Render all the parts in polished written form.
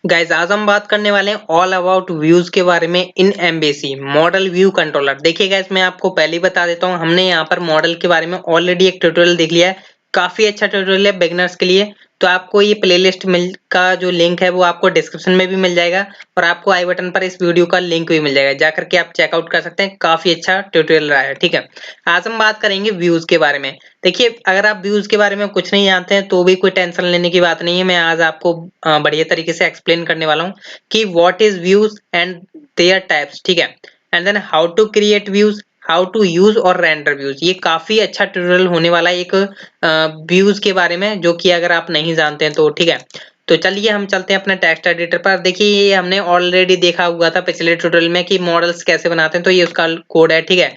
Guys आज हम बात करने वाले हैं ऑल अबाउट व्यूज के बारे में इन एमबीसी मॉडल व्यू कंट्रोलर। देखिए गाइस मैं आपको पहले ही बता देता हूं, हमने यहां पर मॉडल के बारे में ऑलरेडी एक ट्यूटोरियल देख लिया है। काफी अच्छा ट्यूटोरियल है बिगिनर्स के लिए। तो आपको ये प्लेलिस्ट मिल का जो लिंक है वो आपको डिस्क्रिप्शन में भी मिल जाएगा और आपको आई बटन पर इस वीडियो का लिंक भी मिल जाएगा, जाकर के आप चेकआउट कर सकते हैं। काफी अच्छा ट्यूटोरियल रहा है। ठीक है, आज हम बात करेंगे व्यूज के बारे में। देखिए अगर आप व्यूज के बारे में कुछ नहीं जानते हैं तो भी कोई टेंशन लेने की बात नहीं है। मैं आज आपको बढ़िया तरीके से एक्सप्लेन करने वाला हूँ कि what is views and their types. ठीक है, and then how to create views, how to use और रेंडर व्यूज। ये काफी अच्छा ट्यूटोरियल होने वाला है एक व्यूज के बारे में, जो कि अगर आप नहीं जानते हैं तो ठीक है। तो चलिए हम चलते हैं अपने टेक्स्ट एडिटर पर। देखिए ये हमने ऑलरेडी देखा हुआ था पिछले ट्यूटोरियल में कि मॉडल्स कैसे बनाते हैं, तो ये उसका कोड है। ठीक है,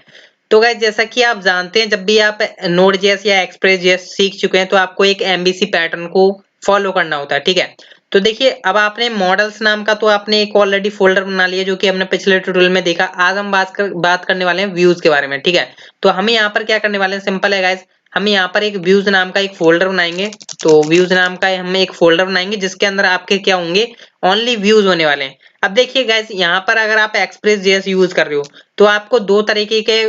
तो गाइस जैसा कि आप जानते हैं जब भी आप नोड.जेएस या एक्सप्रेस.जेएस सीख चुके हैं तो आपको एक एमबीसी पैटर्न को फॉलो करना होता है। ठीक है, तो देखिए अब आपने मॉडल्स नाम का तो आपने एक ऑलरेडी फोल्डर बना लिया जो कि हमने पिछले ट्यूटोरियल में देखा। आज हम बात करने वाले हैं व्यूज के बारे में। ठीक है, तो हम यहाँ पर क्या करने वाले हैं, सिंपल है गाइस। हम यहाँ पर एक व्यूज नाम का एक फोल्डर बनाएंगे। तो व्यूज नाम का हम एक फोल्डर बनाएंगे जिसके अंदर आपके क्या होंगे, ओनली व्यूज होने वाले हैं। अब देखिए गाइस यहाँ पर अगर आप एक्सप्रेस.जेएस यूज कर रहे हो तो आपको दो तरीके के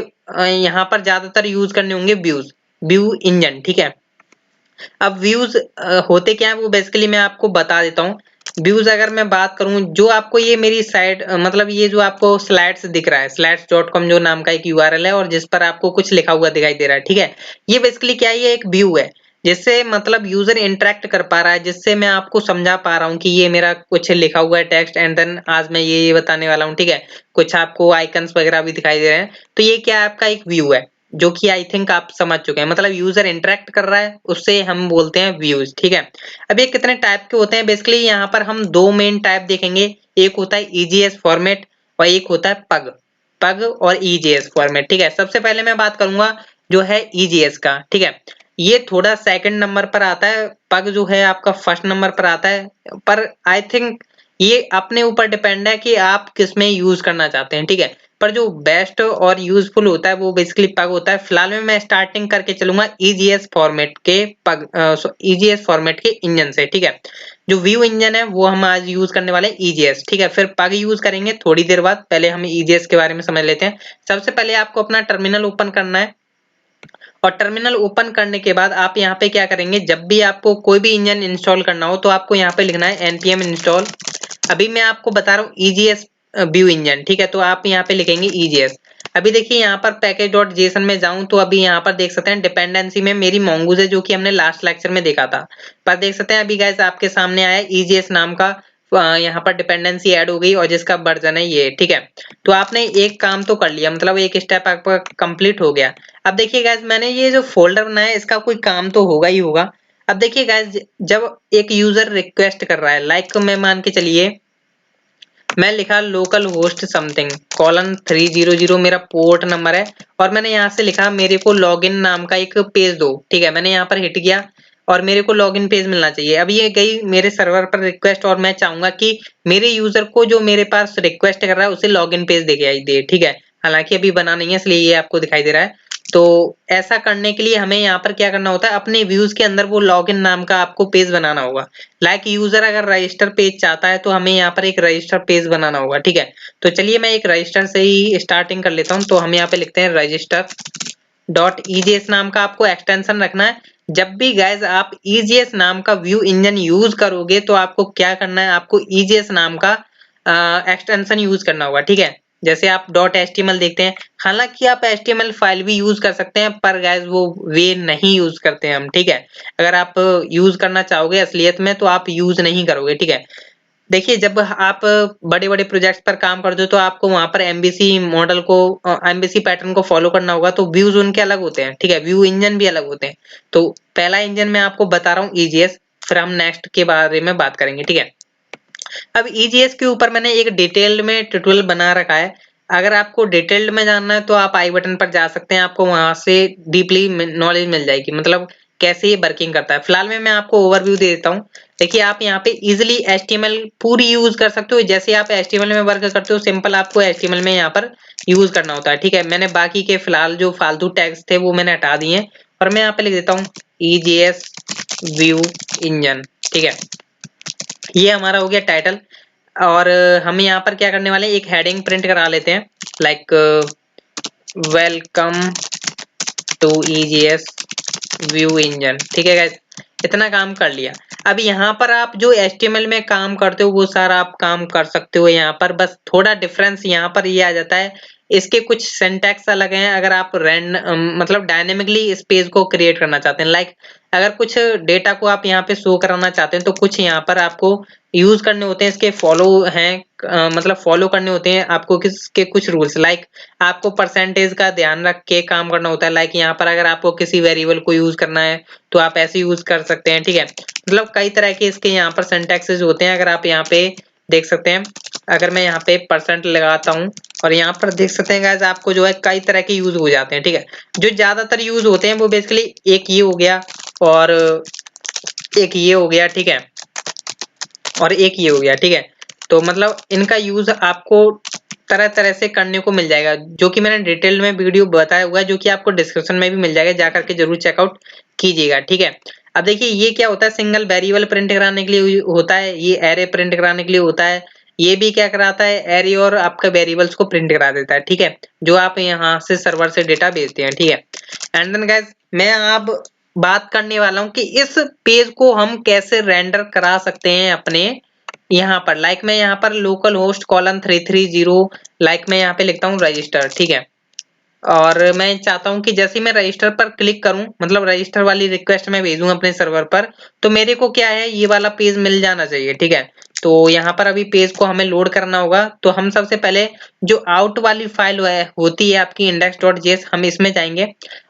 यहाँ पर ज्यादातर यूज करने होंगे व्यूज, व्यू इंजन। ठीक है, अब व्यूज होते क्या है वो बेसिकली मैं आपको बता देता हूँ। व्यूज अगर मैं बात करूं, जो आपको ये मेरी साइट मतलब ये जो आपको स्लाइड्स दिख रहा है, slides.com जो नाम का एक यूआरएल है और जिस पर आपको कुछ लिखा हुआ दिखाई दे रहा है। ठीक है, ये बेसिकली क्या है, ये एक व्यू है जिससे मतलब यूजर इंटरेक्ट कर पा रहा है, जिससे मैं आपको समझा पा रहा हूँ कि ये मेरा कुछ लिखा हुआ है टेक्स्ट एंड देन आज मैं ये बताने वाला हूँ। ठीक है, कुछ आपको आइकन्स वगैरह भी दिखाई दे रहे हैं। तो ये क्या है, आपका एक व्यू है जो कि आई थिंक आप समझ चुके हैं, मतलब यूजर इंटरेक्ट कर रहा है उससे हम बोलते हैं व्यूज। ठीक है, अब ये कितने टाइप के होते हैं, बेसिकली यहाँ पर हम दो मेन टाइप देखेंगे। एक होता है ईजीएस फॉर्मेट और एक होता है पग, पग और ईजीएस फॉर्मेट। ठीक है, सबसे पहले मैं बात करूंगा जो है ईजीएस का। ठीक है, ये थोड़ा सेकंड नंबर पर आता है, पग जो है आपका फर्स्ट नंबर पर आता है। पर आई थिंक ये अपने ऊपर डिपेंड है कि आप किस में यूज करना चाहते हैं। ठीक है, पर जो बेस्ट और यूजफुल होता है वो बेसिकली पग होता है। फिलहाल में मैं स्टार्टिंग करके चलूंगा ईजीएस फॉर्मेट के पग, ईजीएस फॉर्मेट के इंजन से। ठीक है, जो व्यू इंजन है वो हम आज यूज करने वाले हैं ईजीएस। ठीक है, फिर पग यूज करेंगे थोड़ी देर बाद। पहले हम ईजीएस के बारे में समझ लेते हैं। सबसे पहले आपको अपना टर्मिनल ओपन करना है और टर्मिनल ओपन करने के बाद आप यहाँ पे क्या करेंगे, जब भी आपको कोई भी इंजन इंस्टॉल करना हो तो आपको यहाँ पे लिखना है npm इंस्टॉल। अभी मैं आपको बता रहा हूँ ईजीएस व्यू इंजन। ठीक है, तो आप यहाँ पे लिखेंगे ईजीएस। अभी देखिए यहाँ पर पैकेज.जेसन में जाऊं तो अभी यहाँ पर देख सकते हैं डिपेंडेंसी में मेरी mongoose है जो कि हमने लास्ट लेक्चर में देखा था। पर देख सकते हैं अभी गाइस आपके सामने आया ईजीएस नाम का यहाँ पर डिपेंडेंसी ऐड हो गई और जिसका वर्जन है ये। ठीक है, तो आपने एक काम तो कर लिया, मतलब एक स्टेप आपका कंप्लीट हो गया। अब देखिए गाइस मैंने ये जो फोल्डर बनाया है इसका कोई काम तो होगा ही होगा। अब देखिए गाइस जब एक यूजर रिक्वेस्ट कर रहा है, लाइक मैं मान के चलिए मैं लिखा लोकल होस्ट समथिंग :300 मेरा पोर्ट नंबर है और मैंने यहाँ से लिखा मेरे को लॉगिन नाम का एक पेज दो। ठीक है, मैंने यहाँ पर हिट किया और मेरे को लॉगिन पेज मिलना चाहिए। अब ये गई मेरे सर्वर पर रिक्वेस्ट और मैं चाहूंगा कि मेरे यूजर को जो मेरे पास रिक्वेस्ट कर रहा है उसे लॉगिन पेज दिखाई दे। ठीक है, हालांकि अभी बना नहीं है इसलिए ये आपको दिखाई दे रहा है। तो ऐसा करने के लिए हमें यहाँ पर क्या करना होता है, अपने व्यूज के अंदर वो लॉगिन नाम का आपको पेज बनाना होगा। लाइक यूजर अगर रजिस्टर पेज चाहता है तो हमें यहाँ पर एक रजिस्टर पेज बनाना होगा। ठीक है, तो चलिए मैं एक रजिस्टर से ही स्टार्टिंग कर लेता हूँ। तो हम यहाँ पे लिखते हैं रजिस्टर डॉट ईजीएस नाम का आपको एक्सटेंशन रखना है। जब भी गाइज आप ईजीएस नाम का व्यू इंजन यूज करोगे तो आपको क्या करना है, आपको ईजीएस नाम का एक्सटेंशन यूज करना होगा। ठीक है, जैसे आप डॉट एचटीएमएल देखते हैं, हालांकि आप एचटीएमएल फाइल भी यूज कर सकते हैं पर गाइज वो वे नहीं यूज करते हैं हम। ठीक है, अगर आप यूज करना चाहोगे असलियत में तो आप यूज नहीं करोगे। ठीक है, देखिए जब आप बड़े-बड़े प्रोजेक्ट्स पर काम करते हो तो आपको वहां पर एमबीसी मॉडल को एमबीसी पैटर्न को फॉलो करना होगा, तो व्यूज उनके अलग होते हैं। ठीक है, व्यू इंजन भी अलग होते हैं। तो पहला इंजन मैं आपको बता रहा हूँ ईजीएस, फिर हम नेक्स्ट के बारे में बात करेंगे। ठीक है, अब ईजीएस के ऊपर मैंने एक डिटेल्ड में ट्यूटोरियल बना रखा है। अगर आपको डिटेल्ड में जानना है तो आप आई बटन पर जा सकते हैं, आपको वहां से डीपली नॉलेज मिल जाएगी, मतलब कैसे ये वर्किंग करता है। फिलहाल में मैं आपको ओवरव्यू दे देता हूँ। देखिए आप यहाँ पे इजिली एचटीएमएल पूरी यूज कर सकते हो, जैसे आप एचटीएमएल में वर्क करते हो सिंपल आपको एचटीएमएल में यहाँ पर यूज करना होता है। ठीक है, मैंने बाकी के फिलहाल जो फालतू टैग्स थे वो मैंने हटा दिए हैं और मैं यहाँ पे लिख देता हूँ ईजीएस व्यू इंजन। ठीक है, ये हमारा हो गया टाइटल। और हम यहाँ पर क्या करने वाले हैं, एक हेडिंग प्रिंट करा लेते हैं, like welcome to EJS view engine. ठीक है गाइस, इतना काम कर लिया। अब यहाँ पर आप जो HTML में काम करते हो वो सारा आप काम कर सकते हो यहाँ पर, बस थोड़ा डिफरेंस यहाँ पर ये आ जाता है, इसके कुछ सिंटैक्स अलग हैं। अगर आप मतलब डायनेमिकली इस पेज को क्रिएट करना चाहते हैं, लाइक अगर कुछ डेटा को आप यहाँ पे शो कराना चाहते हैं तो कुछ यहाँ पर आपको यूज करने होते हैं, इसके फॉलो हैं, मतलब फॉलो करने होते हैं आपको किसके कुछ रूल्स, लाइक आपको परसेंटेज का ध्यान रख के काम करना होता है। लाइक यहाँ पर अगर आपको किसी वेरिएबल को यूज करना है तो आप ऐसे यूज कर सकते हैं। ठीक है, मतलब कई तरह के इसके यहाँ पर सिंटैक्सेस होते हैं। अगर आप यहाँ पे देख सकते हैं, अगर मैं यहाँ पे % लगाता हूँ और यहाँ पर देख सकते हैं गाइस, आपको जो है कई तरह के यूज हो जाते हैं। ठीक है, जो ज्यादातर यूज होते हैं वो बेसिकली एक ये हो गया और एक ये हो गया। ठीक है, और एक ये हो गया। ठीक है, तो मतलब इनका यूज आपको तरह तरह से करने को मिल जाएगा, जो कि मैंने डिटेल में वीडियो बताया हुआ है, जो कि आपको डिस्क्रिप्शन में भी मिल जाएगा, जा करके जरूर चेकआउट कीजिएगा। ठीक है, अब देखिए ये क्या होता है, सिंगल वेरिएबल प्रिंट कराने के लिए होता है, ये एरे प्रिंट कराने के लिए होता है, ये भी क्या कराता है, एरे और आपका वेरिएबल्स को प्रिंट करा देता है। ठीक है, जो आप यहाँ से सर्वर से डेटा भेजते हैं। ठीक है, एंड देन गाइस मैं अब बात करने वाला हूँ कि इस पेज को हम कैसे रेंडर करा सकते हैं अपने यहाँ पर। लाइक मैं यहाँ पर लोकल होस्ट कॉलन 330, लाइक मैं यहाँ पे लिखता हूँ रजिस्टर। ठीक है, और मैं चाहता हूँ कि जैसे ही मैं रजिस्टर पर क्लिक करूं, मतलब रजिस्टर वाली रिक्वेस्ट मैं भेजूं अपने सर्वर पर, तो मेरे को क्या है, ये वाला पेज मिल जाना चाहिए। ठीक है, तो यहाँ पर अभी पेज को हमें लोड करना होगा। तो हम सबसे पहले जो आउट वाली फाइल होती है आपकी index.js, हम इसमें जाएंगे।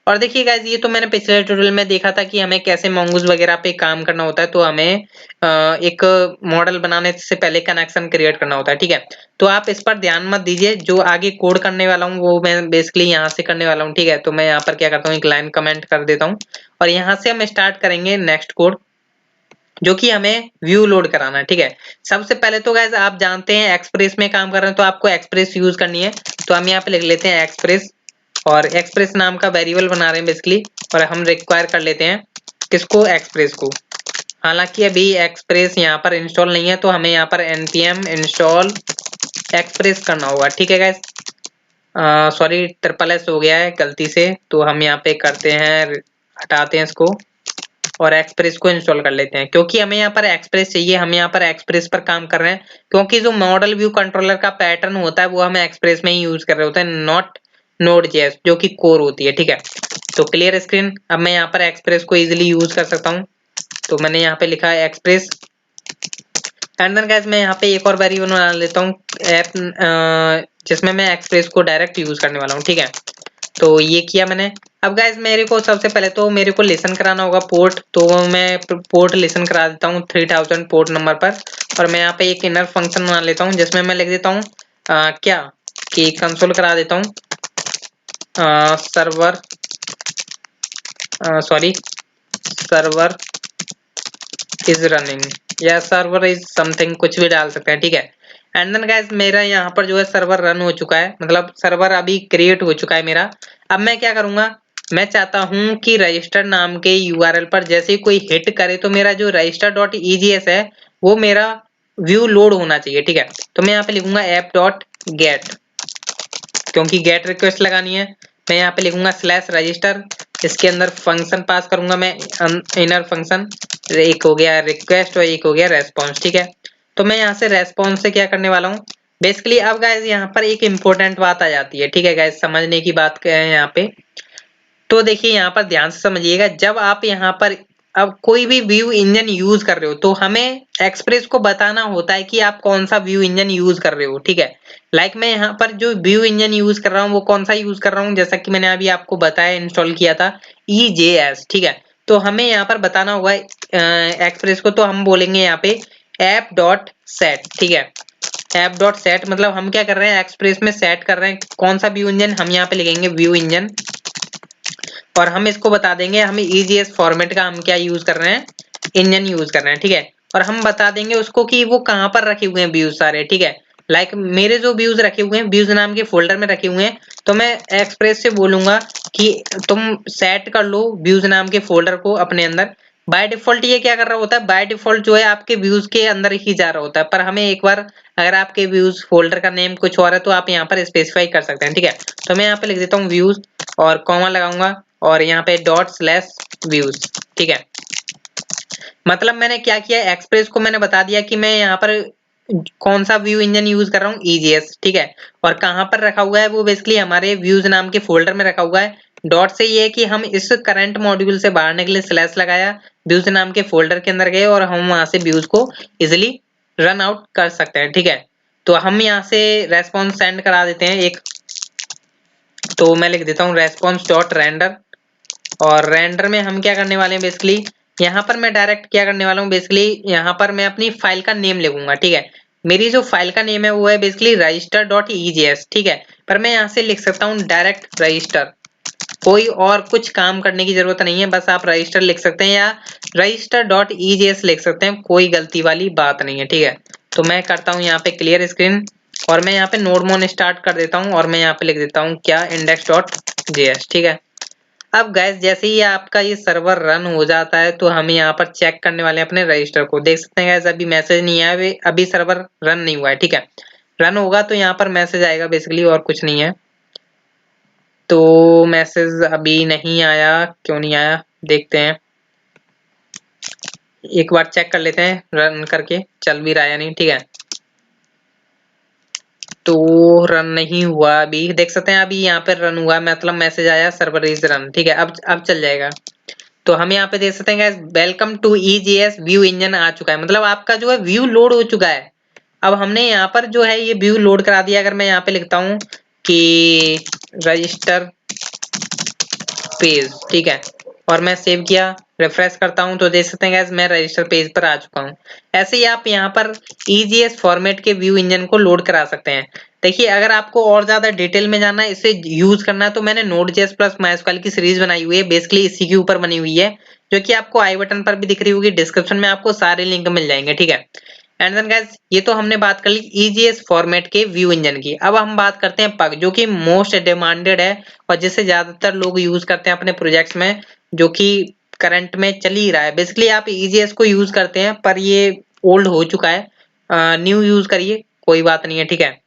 और देखिए गाइज, ये तो मैंने पिछले ट्यूटोरियल में देखा था कि हमें कैसे mongoose वगैरह पे काम करना होता है। तो हमें एक मॉडल बनाने से पहले कनेक्शन क्रिएट करना होता है। ठीक है, तो आप इस पर ध्यान मत दीजिए, जो आगे कोड करने वाला हूँ वो मैं बेसिकली यहाँ से करने वाला हूँ। ठीक है, तो मैं यहाँ पर क्या करता हूँ, एक लाइन कमेंट कर देता हूँ और यहाँ से हम स्टार्ट करेंगे नेक्स्ट कोड, जो कि हमें व्यू लोड कराना है। ठीक है, सबसे पहले तो गाइस आप जानते हैं एक्सप्रेस में काम कर रहे हैं तो आपको एक्सप्रेस यूज करनी है। तो हम यहाँ पे लिख लेते हैं एक्सप्रेस, और एक्सप्रेस नाम का वेरिएबल बना रहे हैं बेसिकली, और हम रिक्वायर कर लेते हैं किसको, एक्सप्रेस को। हालांकि अभी एक्सप्रेस यहाँ पर इंस्टॉल नहीं है, तो हमें यहाँ पर npm इंस्टॉल एक्सप्रेस करना होगा। ठीक है गाइस, सॉरी SSS हो गया है गलती से, तो हम यहाँ पे करते हैं, हटाते हैं इसको और एक्सप्रेस को इंस्टॉल कर लेते हैं, क्योंकि हमें यहाँ पर एक्सप्रेस चाहिए। हम यहाँ पर एक्सप्रेस पर काम कर रहे हैं, क्योंकि जो मॉडल व्यू कंट्रोलर का पैटर्न होता है वो हम एक्सप्रेस में ही यूज कर रहे होते हैं, नॉट Node.js जो कि कोर होती है। ठीक है, तो क्लियर स्क्रीन। अब मैं यहाँ पर एक्सप्रेस को इजिली यूज कर सकता हूँ, तो मैंने यहाँ पे लिखा है एक्सप्रेस। एंड देन गाइस मैं यहाँ पे एक और वेरिएबल बना लेता हूँ ऐप, जिसमें मैं एक्सप्रेस को डायरेक्ट यूज करने वाला हूँ। ठीक है, तो ये किया मैंने। अब गाइस मेरे को सबसे पहले तो मेरे को लिसन कराना होगा पोर्ट, तो मैं पोर्ट लिसन करा देता हूँ 3000 पोर्ट नंबर पर। और मैं यहाँ पे एक इनर फंक्शन बना लेता हूँ, जिसमें मैं लिख देता हूँ क्या कि कंसोल करा देता हूँ server, sorry server is running, या सर्वर इज समथिंग, कुछ भी डाल सकते हैं। ठीक है, एंड देन गाइस मेरा यहाँ पर जो है सर्वर रन हो चुका है, मतलब सर्वर अभी क्रिएट हो चुका है मेरा। अब मैं क्या करूंगा, मैं चाहता हूं कि रजिस्टर नाम के URL पर जैसे ही कोई हिट करे तो मेरा जो register.EJS है वो मेरा व्यू लोड होना चाहिए। ठीक है, तो मैं यहाँ पे लिखूंगा app.get, क्योंकि गेट रिक्वेस्ट लगानी है। मैं यहाँ पे लिखूंगा /register, इसके अंदर फंक्शन पास करूंगा मैं, इनर फंक्शन, एक हो गया रिक्वेस्ट और एक हो गया रेस्पॉन्स। ठीक है, तो मैं यहाँ से रेस्पॉन्स से क्या करने वाला हूँ बेसिकली। अब गाइस यहाँ पर एक इंपॉर्टेंट बात आ जाती है। ठीक है गाइस, समझने की बात क्या है यहाँ पे, तो देखिए यहाँ पर ध्यान से समझिएगा, जब आप यहाँ पर अब कोई भी व्यू इंजन यूज कर रहे हो तो हमें एक्सप्रेस को बताना होता है कि आप कौन सा व्यू इंजन यूज कर रहे हो। ठीक है, लाइक मैं यहाँ पर जो व्यू इंजन यूज कर रहा हूँ वो कौन सा यूज कर रहा हूँ, जैसा कि मैंने अभी आपको बताया, इंस्टॉल किया था EJS। ठीक है, तो हमें यहाँ पर बताना होगा एक्सप्रेस को, तो हम बोलेंगे यहाँ पे app.set। ठीक है, app.set मतलब हम क्या कर रहे हैं, एक्सप्रेस में सेट कर रहे हैं कौन सा व्यू इंजन, हम यहाँ पे लिखेंगे व्यू इंजन, और हम इसको बता देंगे हमें EJS फॉर्मेट का हम क्या यूज कर रहे हैं, इंजन यूज कर रहे हैं। ठीक है, और हम बता देंगे उसको कि वो कहाँ पर रखे हुए हैं व्यूज सारे। ठीक है, लाइक मेरे जो व्यूज रखे हुए हैं व्यूज नाम के फोल्डर में रखे हुए हैं, तो मैं एक्सप्रेस से बोलूंगा कि तुम सेट कर लो व्यूज नाम के फोल्डर को अपने अंदर, बाय डिफॉल्ट ये क्या कर रहा होता है, बाय डिफॉल्ट जो है आपके व्यूज के अंदर ही जा रहा होता है, पर हमें एक बार अगर आपके व्यूज फोल्डर का नेम कुछ और है तो आप यहाँ पर स्पेसिफाई कर सकते हैं, ठीक है। तो मैं यहाँ पे लिख देता हूँ व्यूज और कॉमा लगाऊंगा और यहाँ पे डॉट स्लैश व्यूज, ठीक है। मतलब मैंने क्या किया, एक्सप्रेस को मैंने बता दिया कि मैं यहाँ पर कौन सा व्यू इंजन यूज कर रहा हूँ, EJS, ठीक है। और कहाँ पर रखा हुआ है, वो बेसिकली हमारे व्यूज नाम के फोल्डर में रखा हुआ है। डॉट से ये है कि हम इस करंट मॉड्यूल से बाहर निकले, स्लैश लगाया, व्यूज नाम के फोल्डर के अंदर गए और हम वहां से व्यूज को इजिली रन आउट कर सकते हैं, ठीक है। तो हम यहाँ से रेस्पॉन्स सेंड करा देते हैं एक, तो मैं लिख देता हूँ रेस्पॉन्स डॉट रेंडर। और रेंडर में हम क्या करने वाले हैं, बेसिकली यहाँ पर मैं डायरेक्ट क्या करने वाला हूँ, बेसिकली यहाँ पर मैं अपनी फाइल का नेम लिखूंगा, ठीक है। मेरी जो फाइल का नेम है वो है बेसिकली रजिस्टर डॉट EJS, ठीक है। पर मैं यहाँ से लिख सकता हूँ डायरेक्ट रजिस्टर, कोई और कुछ काम करने की जरूरत नहीं है, बस आप रजिस्टर लिख सकते हैं या रजिस्टर डॉट EJS लिख सकते हैं, कोई गलती वाली बात नहीं है, ठीक है। तो मैं करता हूँ यहाँ पे क्लियर स्क्रीन और मैं यहाँ पे नोडमोन स्टार्ट कर देता हूँ और मैं यहाँ पे लिख देता हूँ क्या, इंडेक्स डॉट JS, ठीक है। अब गैस जैसे ही आपका ये सर्वर रन हो जाता है तो हम यहाँ पर चेक करने वाले हैं अपने रजिस्टर को। देख सकते हैं गैस अभी मैसेज नहीं आया, अभी सर्वर रन नहीं हुआ है, ठीक है। रन होगा तो यहाँ पर मैसेज आएगा बेसिकली, और कुछ नहीं है। तो मैसेज अभी नहीं आया, क्यों नहीं आया देखते हैं, एक बार चेक कर लेते हैं रन करके चल भी रहा है या नहीं, ठीक है। तो रन नहीं हुआ, अभी देख सकते हैं अभी यहाँ पे रन हुआ, मतलब मैसेज आया सर्वर इज रन, ठीक है। अब चल जाएगा। तो हम यहाँ पे देख सकते हैं guys welcome to EJS view engine आ चुका है, मतलब आपका जो है व्यू लोड हो चुका है। अब हमने यहाँ पर जो है ये व्यू लोड करा दिया। अगर मैं यहाँ पे लिखता हूँ कि रजिस्टर पेज, ठीक है, और मैं सेव किया, रिफ्रेश करता हूँ तो देख सकते हैं गाइस मैं रजिस्टर पेज पर आ चुका हूँ। ऐसे ही आप यहाँ पर EJS फॉर्मेट के व्यू इंजन को लोड करा सकते हैं। देखिए अगर आपको और ज्यादा डिटेल में जानना है, इसे यूज करना है, तो मैंने Node.js प्लस MySQL की सीरीज बनाई हुई है, बेसिकली इसी के ऊपर बनी हुई है, जो कि आपको आई बटन पर भी दिख रही होगी, डिस्क्रिप्शन में आपको सारे लिंक मिल जाएंगे, ठीक है। एंड देन गाइस ये तो हमने बात कर ली EJS फॉर्मेट के व्यू इंजन की। अब हम बात करते हैं पग, जो कि मोस्ट डिमांडेड है और जिसे ज्यादातर लोग यूज करते हैं अपने प्रोजेक्ट्स में, जो कि करंट में चल ही रहा है। बेसिकली आप EJS को यूज करते हैं पर ये ओल्ड हो चुका है, न्यू यूज करिए, कोई बात नहीं है, ठीक है।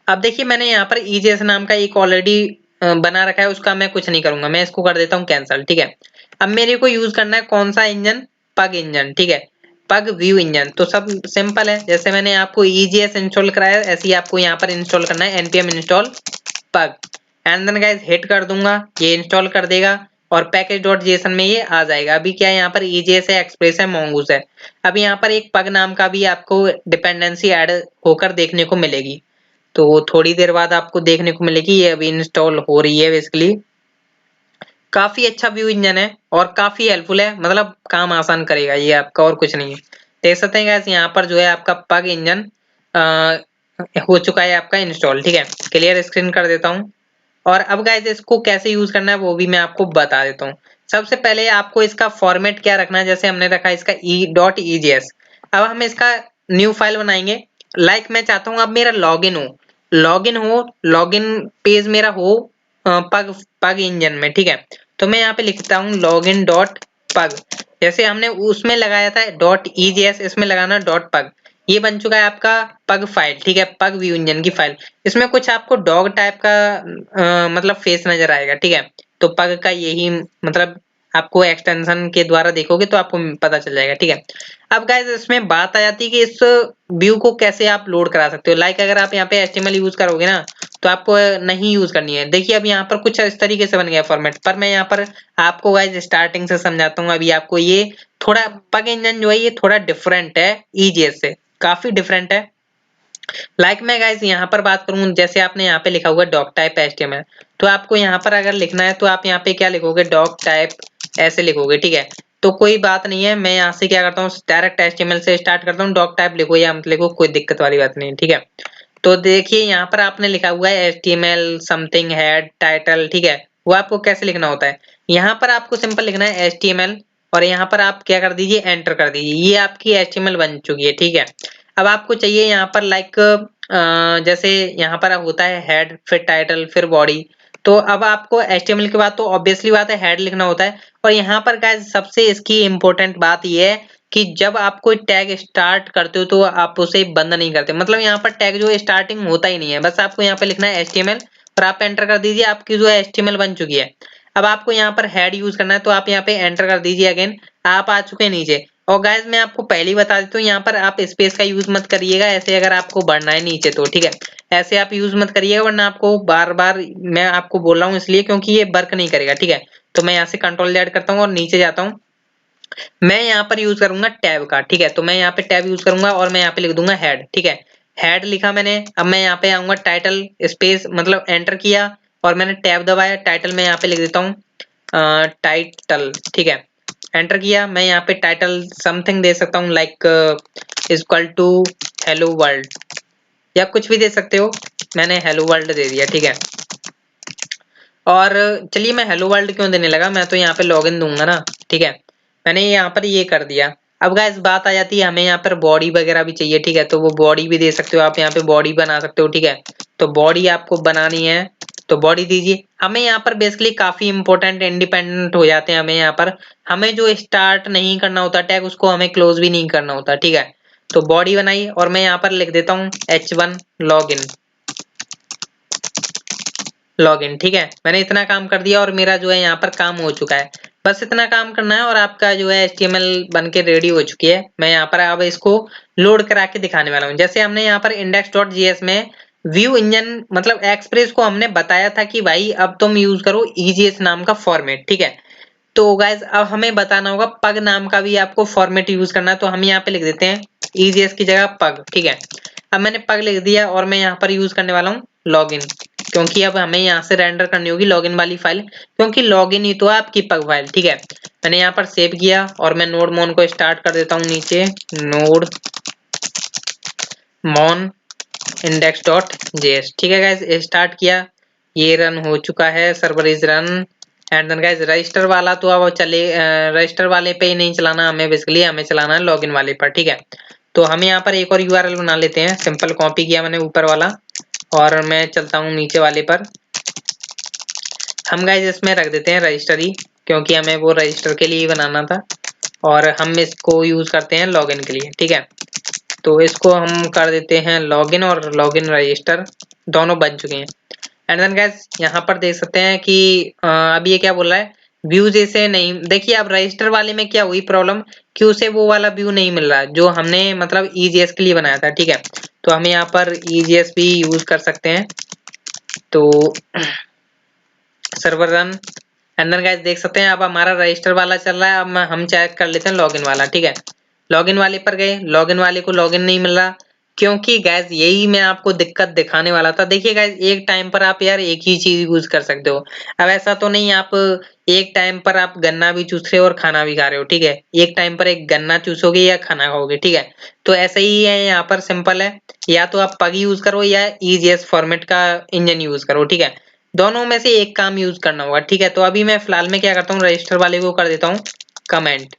अब देखिए मैंने यहाँ पर EJS नाम का एक ऑलरेडी बना रखा है, उसका मैं कुछ नहीं करूंगा, मैं इसको कर देता हूँ कैंसिल, ठीक है। अब मेरे को यूज करना है कौन सा इंजन, पग इंजन, ठीक है, पग व्यू इंजन। तो सब सिंपल है, जैसे मैंने आपको EJS इंस्टॉल कराया ऐसे ही आपको यहाँ पर इंस्टॉल करना है npm इंस्टॉल पग। एंड देन गाइस हिट कर दूंगा, ये इंस्टॉल कर देगा और पैकेज डॉट जेसन में ये आ जाएगा। अभी क्या है यहाँ पर EJS है, एक्सप्रेस है, mongoose है। अभी यहाँ पर एक पग नाम का भी आपको डिपेंडेंसी ऐड होकर देखने को मिलेगी, तो थोड़ी देर बाद आपको देखने को मिलेगी, ये अभी इंस्टॉल हो रही है। बेसिकली काफी अच्छा व्यू इंजन है और काफी हेल्पफुल है, मतलब काम आसान करेगा ये आपका, और कुछ नहीं है। देख सकते हैं गाइस यहाँ पर जो है आपका पग इंजन हो चुका है आपका इंस्टॉल, ठीक है। क्लियर स्क्रीन कर देता हूँ और अब गाइस इसको कैसे यूज करना है वो भी मैं आपको बता देता हूँ। सबसे पहले आपको इसका फॉर्मेट क्या रखना है, जैसे हमने रखा है इसका e.EJS। अब हम इसका न्यू फाइल बनाएंगे। मैं चाहता हूँ अब मेरा लॉगिन पेज मेरा हो पग पग इंजन में, ठीक है। तो मैं यहाँ पे लिखता हूँ लॉगिन डॉट पग, जैसे हमने उसमें लगाया था डॉट EJS, इसमें लगाना डॉट पग। ये बन चुका है आपका पग फाइल, ठीक है, पग व्यू इंजन की फाइल। इसमें कुछ आपको डॉग टाइप का मतलब फेस नजर आएगा, ठीक है। तो पग का यही मतलब आपको एक्सटेंशन के द्वारा देखोगे तो आपको पता चल जाएगा, ठीक है। अब गाइस इसमें बात आ जाती है कि इस व्यू को कैसे आप लोड करा सकते हो। अगर आप यहाँ पे HTML यूज करोगे ना तो आपको नहीं यूज करनी है। देखिए अब यहाँ पर कुछ इस तरीके से बन गया फॉर्मेट, पर मैं यहाँ पर आपको गाइस स्टार्टिंग से समझाता हूँ। अभी आपको ये थोड़ा पग इंजन जो है ये थोड़ा डिफरेंट है EJS से, काफी डिफरेंट है। मैं गाइस यहाँ पर बात करूँ, जैसे आपने यहाँ पे लिखा हुआ है डॉक टाइप HTML, तो आपको यहाँ पर अगर लिखना है तो आप यहाँ पे क्या लिखोगे, डॉक टाइप ऐसे लिखोगे, ठीक है। तो कोई बात नहीं है, मैं यहाँ से क्या करता हूँ डायरेक्ट HTML से स्टार्ट करता हूँ। डॉक टाइप लिखो या मत लिखो, कोई दिक्कत वाली बात नहीं है, ठीक है। तो देखिए यहाँ पर आपने लिखा हुआ है HTML समथिंग हेड टाइटल, ठीक है। वो आपको कैसे लिखना होता है, यहाँ पर आपको सिंपल लिखना है HTML और यहाँ पर आप क्या कर दीजिए, एंटर कर दीजिए, ये आपकी HTML बन चुकी है, ठीक है। अब आपको चाहिए यहाँ पर जैसे यहाँ पर होता है हेड फिर टाइटल फिर बॉडी, तो अब आपको HTML के बाद तो ऑब्वियसली बात है हेड लिखना होता है। और यहाँ पर गाइस सबसे इसकी इम्पोर्टेंट बात ये है कि जब आप कोई टैग स्टार्ट करते हो तो आप उसे बंद नहीं करते, मतलब यहाँ पर टैग जो स्टार्टिंग होता ही नहीं है, बस आपको यहाँ पे लिखना है HTML और आप एंटर कर दीजिए, आपकी जो है HTML बन चुकी है। अब आपको यहाँ पर हेड यूज करना है तो आप यहाँ पे एंटर कर दीजिए, अगेन आप आ चुके हैं नीचे। और गाइस मैं आपको पहले ही बता देता हूँ, यहाँ पर आप स्पेस का यूज मत करिएगा ऐसे, अगर आपको बढ़ना है नीचे तो ठीक है, ऐसे आप यूज मत करिएगा वरना आपको बार बार मैं आपको बोल रहा हूँ इसलिए क्योंकि ये वर्क नहीं करेगा, ठीक है। तो मैं यहाँ से कंट्रोल Z करता हूँ और नीचे जाता हूँ, मैं यहाँ पर यूज करूंगा टैब का, ठीक है। तो मैं यहाँ पे टैब यूज करूंगा और मैं यहाँ पे लिख दूंगा हेड, ठीक है। हेड लिखा मैंने, अब मैं यहाँ पे आऊंगा टाइटल स्पेस मतलब एंटर किया और मैंने टैब दबाया, टाइटल में यहाँ पे लिख देता हूँ टाइटल, ठीक है। एंटर किया, मैं यहाँ पे टाइटल समथिंग दे सकता हूँ like equal to hello world या कुछ भी दे सकते हो, मैंने हेलो वर्ल्ड दे दिया, ठीक है। और चलिए मैं हेलो वर्ल्ड क्यों देने लगा, मैं तो यहाँ पे लॉगिन दूंगा ना, ठीक है। मैंने यहाँ पर ये कर दिया। अब गाइस बात आ जाती है हमें यहाँ पर बॉडी वगैरह भी चाहिए, ठीक है। तो वो बॉडी भी दे सकते हो आप, यहाँ पे बॉडी बना सकते हो, ठीक है। तो बॉडी आपको बनानी है तो बॉडी दीजिए। हमें यहाँ पर बेसिकली काफी इंपॉर्टेंट इंडिपेंडेंट हो जाते हैं, हमें यहाँ पर हमें जो स्टार्ट नहीं करना होता टैग उसको हमें क्लोज भी नहीं करना होता, ठीक है। तो बॉडी बनाई और मैं यहाँ पर लिख देता हूँ H1 लॉगिन, लॉगिन, ठीक है। मैंने इतना काम कर दिया और मेरा जो है यहाँ पर काम हो चुका है। बस इतना काम करना है और आपका जो है HTML बन के रेडी हो चुकी है। मैं यहाँ पर अब इसको लोड करा के दिखाने वाला हूँ। जैसे हमने यहाँ पर index.js में व्यू इंजन मतलब एक्सप्रेस को हमने बताया था कि भाई अब तुम यूज करो EJS नाम का फॉर्मेट, ठीक है। तो गाइज अब हमें बताना होगा पग नाम का भी आपको फॉर्मेट यूज करना है, तो हम यहाँ पे लिख देते हैं EJS की जगह पग, ठीक है। अब मैंने पग लिख दिया और मैं यहाँ पर यूज करने वाला हूँ लॉगिन, क्योंकि अब हमें यहाँ से रेंडर करनी होगी लॉगिन वाली फाइल, क्योंकि लॉगिन ही तो है आपकी पग फाइल, ठीक है। मैंने यहाँ पर सेव किया और मैं नोड मोन को स्टार्ट कर देता हूँ नीचे, नोड मोन index.js, ठीक है गाइज स्टार्ट किया, ये रन हो चुका है, server is run. And then guys register वाला तो अब चले, रजिस्टर वाले पे ही नहीं चलाना हमें, बेसिकली हमें चलाना है लॉगिन वाले पर, ठीक है। तो हम यहाँ पर एक और URL बना लेते हैं, सिंपल कॉपी किया मैंने ऊपर वाला और मैं चलता हूँ नीचे वाले पर। हम गाइज इसमें रख देते हैं रजिस्टर ही, क्योंकि हमें वो रजिस्टर के लिए ही बनाना था और हम इसको यूज करते हैं लॉगिन के लिए, ठीक है। तो इसको हम कर देते हैं लॉगिन और लॉगिन रजिस्टर दोनों बन चुके हैं। एंड देन गाइस यहाँ पर देख सकते हैं कि अब ये क्या बोल रहा है, व्यू जैसे नहीं, देखिए अब रजिस्टर वाले में क्या हुई प्रॉब्लम कि उसे वो वाला व्यू नहीं मिल रहा जो हमने मतलब EJS के लिए बनाया था, ठीक है। तो हम यहाँ पर EJS भी यूज कर सकते हैं। तो server run and then guys देख सकते हैं अब हमारा रजिस्टर वाला चल रहा है। अब हम चेक कर लेते हैं लॉगिन वाला, ठीक है। लॉगिन वाले पर गए, लॉगिन वाले को लॉगिन नहीं मिल रहा, क्योंकि गैस यही मैं आपको दिक्कत दिखाने वाला था। देखिए गैस एक टाइम पर आप यार एक ही चीज यूज कर सकते हो, अब ऐसा तो नहीं आप एक टाइम पर आप गन्ना भी चूस रहे हो और खाना भी खा रहे हो, ठीक है। एक टाइम पर एक गन्ना चूसोगे या खाना खाओगे, ठीक है। तो ऐसा ही है यहाँ पर, सिंपल है, या तो आप पग यूज करो या EJS फॉर्मेट का इंजन यूज करो, ठीक है। दोनों में से एक काम यूज करना होगा, ठीक है। तो अभी मैं फिलहाल में क्या करता हूँ, रजिस्टर वाले को कर देता हूँ कमेंट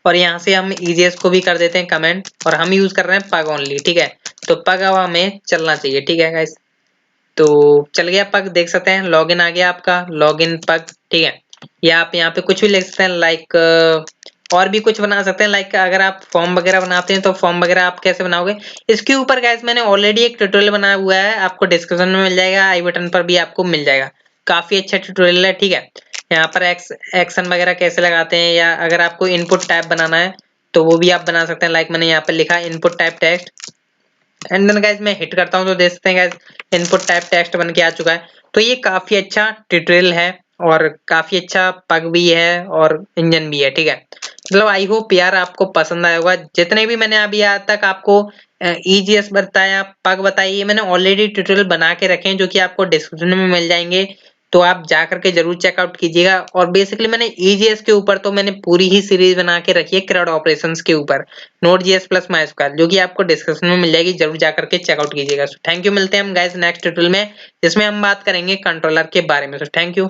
और यहाँ से हम EJS को भी कर देते हैं कमेंट और हम यूज कर रहे हैं पग ओनली, ठीक है। तो पग अब हमें चलना चाहिए, ठीक है गाइस। तो चल गया पग, देख सकते हैं लॉगिन आ गया आपका, लॉगिन पग, ठीक है। या आप यहाँ पे कुछ भी लिख सकते हैं लाइक और भी कुछ बना सकते हैं, लाइक अगर आप फॉर्म वगैरह बनाते हैं तो फॉर्म वगैरह आप कैसे बनाओगे, इसके ऊपर गाइस मैंने ऑलरेडी एक ट्यूटोरियल बनाया हुआ है, आपको डिस्क्रिप्शन में मिल जाएगा, आई बटन पर भी आपको मिल जाएगा, काफी अच्छा ट्यूटोरियल है, ठीक है। यहाँ पर एक्शन वगैरह कैसे लगाते हैं, या अगर आपको इनपुट टाइप बनाना है तो वो भी आप बना सकते हैं, लाइक मैंने यहाँ पर लिखा input type text and then guys मैं हिट करता हूँ तो देख सकते हैं गाइस इनपुट टाइप टेक्स्ट बन के आ चुका है। तो ये काफी अच्छा ट्यूटोरियल है और काफी अच्छा पग भी है और इंजन भी है, ठीक है। मतलब आई होप यार आपको पसंद आया होगा, जितने भी मैंने अभी आज तक आपको EJS बताया, पग बताई, ये मैंने ऑलरेडी ट्यूटोरियल बना के रखे हैं जो कि आपको डिस्क्रिप्शन में मिल जाएंगे, तो आप जा करके जरूर चेकआउट कीजिएगा। और बेसिकली मैंने EJS के ऊपर तो मैंने पूरी ही सीरीज बना के रखी है CRUD ऑपरेशंस के ऊपर, Node.js प्लस MySQL, जो कि आपको डिस्क्रिप्शन में मिल जाएगी, जरूर जा करके चेकआउट कीजिएगा। थैंक यू, मिलते हैं हम गाइस नेक्स्ट ट्यूटोरियल में जिसमें हम बात करेंगे कंट्रोलर के बारे में। तो थैंक यू।